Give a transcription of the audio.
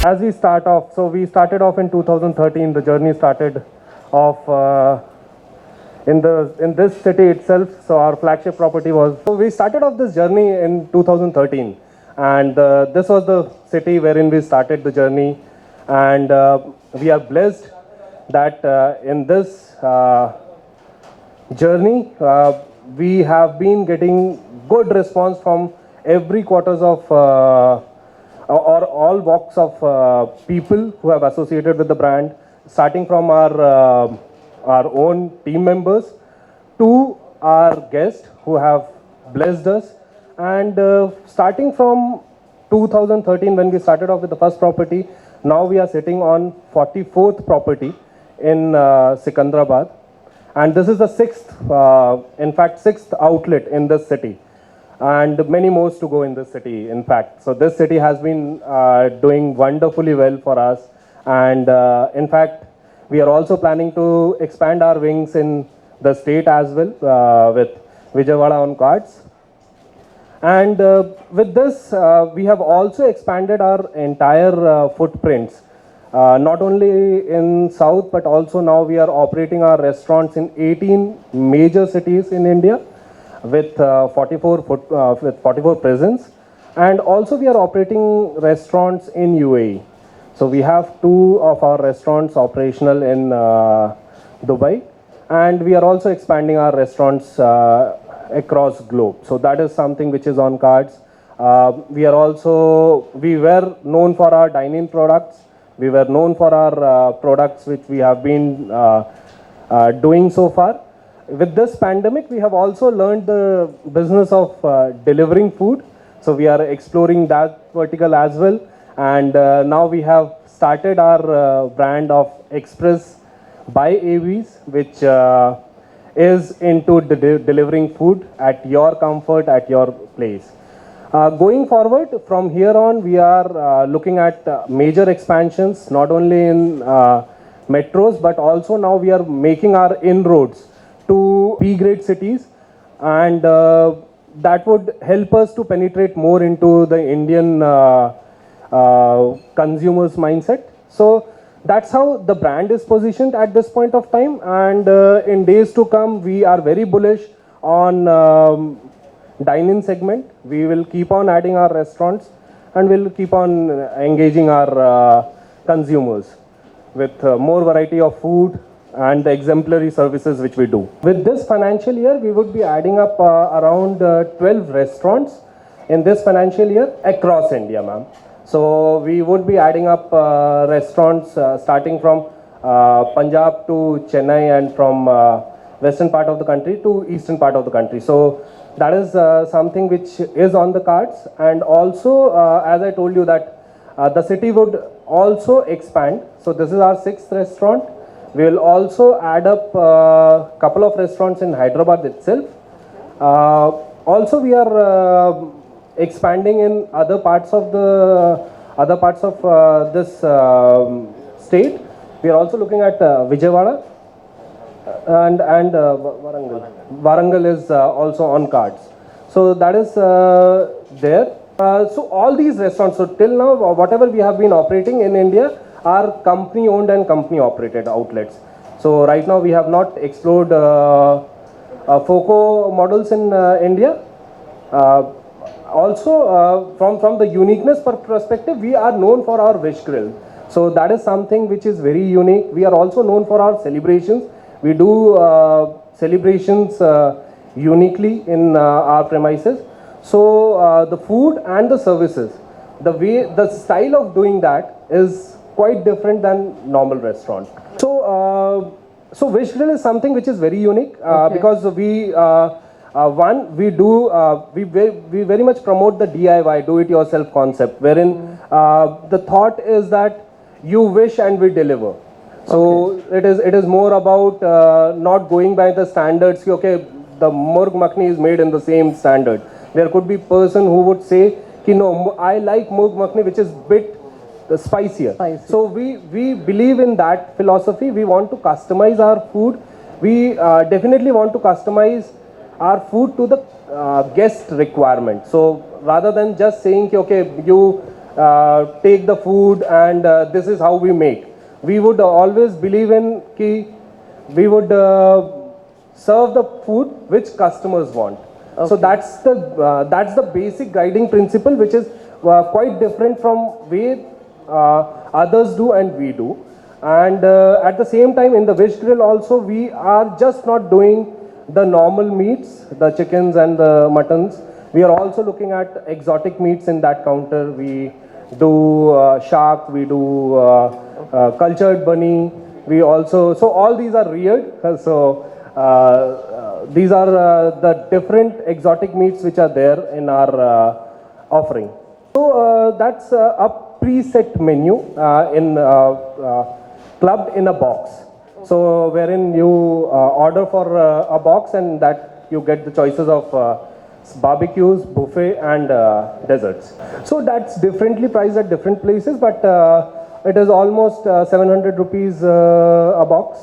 As we start off, so we started off in 2013. The journey started off in this city itself. So our flagship property was. So we started off this journey in 2013, and this was the city wherein we started the journey, and we are blessed that in this journey we have been getting good response from every quarters of or all walks of people who have associated with the brand, starting from our own team members to our guests who have blessed us, and starting from 2013 when we started off with the first property, now we are sitting on 44th property in Sikandrabad, and this is the sixth outlet in this city, and many more to go in this city, in fact. So this city has been doing wonderfully well for us, and in fact we are also planning to expand our wings in the state as well with Vijayawada on cards. And with this we have also expanded our entire footprints, not only in south but also now we are operating our restaurants in 18 major cities in India with 44 presence, and also we are operating restaurants in UAE. So we have 2 of our restaurants operational in Dubai, and we are also expanding our restaurants across globe. So that is something which is on cards. We were known for our dine-in products. We were known for our products which we have been doing so far. With this pandemic, we have also learned the business of delivering food. So we are exploring that vertical as well. And now we have started our brand of Express by AVs, which is into delivering food at your comfort, at your place. Going forward, from here on, we are looking at major expansions, not only in metros, but also now we are making our inroads to B-grade cities, and that would help us to penetrate more into the Indian consumers' mindset. So that's how the brand is positioned at this point of time, and in days to come, we are very bullish on dine-in segment. We will keep on adding our restaurants, and we'll keep on engaging our consumers with more variety of food and the exemplary services which we do. With this financial year, we would be adding up around 12 restaurants in this financial year across India, ma'am. So we would be adding up restaurants starting from Punjab to Chennai, and from western part of the country to eastern part of the country. So that is something which is on the cards. And also, as I told you that the city would also expand. So this is our 6th restaurant. We will also add up a couple of restaurants in Hyderabad itself. Also, we are expanding in other parts of this state. We are also looking at Vijayawada, and Warangal. Warangal is also on cards. So that is there. So all these restaurants, so till now, whatever we have been operating in India are company owned and company operated outlets. So right now we have not explored FOCO models in India. Also from the uniqueness perspective, we are known for our Wish Grill. So that is something which is very unique. We are also known for our celebrations. We do celebrations uniquely in our premises. So the food and the services, the style of doing that is quite different than normal restaurant. So Wish Grill is something which is very unique because we very much promote the DIY, do it yourself concept, wherein the thought is that you wish and we deliver. So it is more about not going by the standards. Okay, the Murg Makhni is made in the same standard. There could be person who would say, no, I like Murg Makhni which is bit spicier. Spicy. So we believe in that philosophy. We want to customize our food. We definitely want to customize our food to the guest requirement. So rather than just saying, okay, you take the food and this is how we make. We would always believe in ki we would serve the food which customers want. So that's the basic guiding principle, which is quite different from way others do and we do. And at the same time, in the Veg Grill also, we are just not doing the normal meats, the chickens and the muttons. We are also looking at exotic meats in that counter. We do shark, we do cultured bunny. We also, so all these are reared. So these are the different exotic meats which are there in our offering. So that's a preset menu in clubbed in a box. So wherein you order for a box and that you get the choices of barbecues, buffet and desserts. So that's differently priced at different places, but it is almost 700 rupees a box.